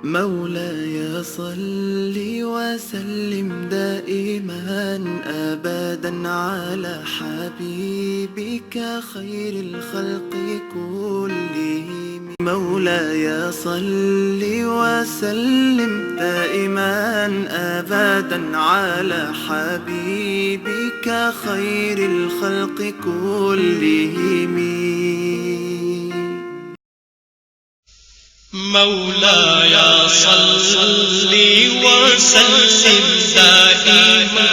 مولاي صل وسلم دائما أبدا على حبيبك خير الخلق كلهم. مولاي صل وسلم دائما أبدا على حبيبك خير الخلق كلهم. مولاي صل وسلم دائما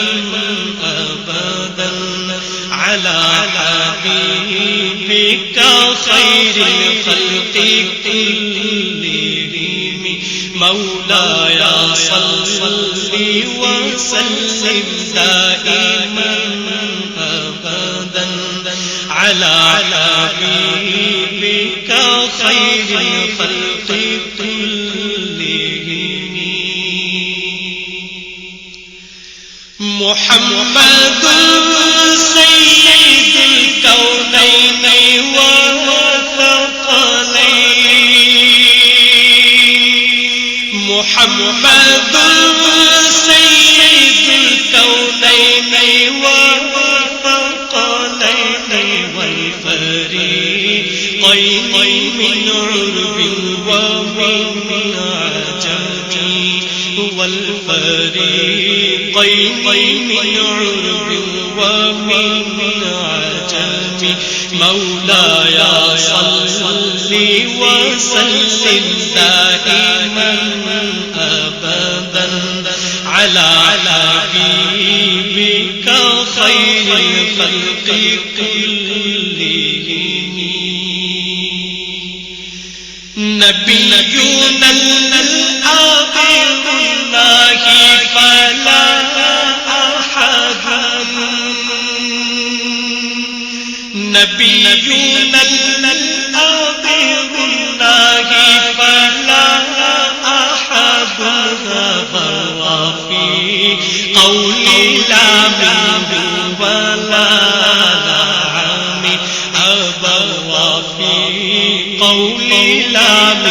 أبدا على حبيبك خير الخلق كلهم. مولاي صل وسلم دائما أبدا على حبيبك خير الخلق كلهم. محمد سيد الكونين والثقلين. محمد سيد الكونين والثقلين والفريقين من عرب ومن عجم. والفريقين من عرب ومن عجم. مولاي صل وسلم دائما أبدا على حبيبك خير الخلق كلهم. نبينا الآخر الله فلا أحد. نبينا الآخر الله فلا أحد. هذا في قولي لا منه ولا نعم. هذا في قولي لا منه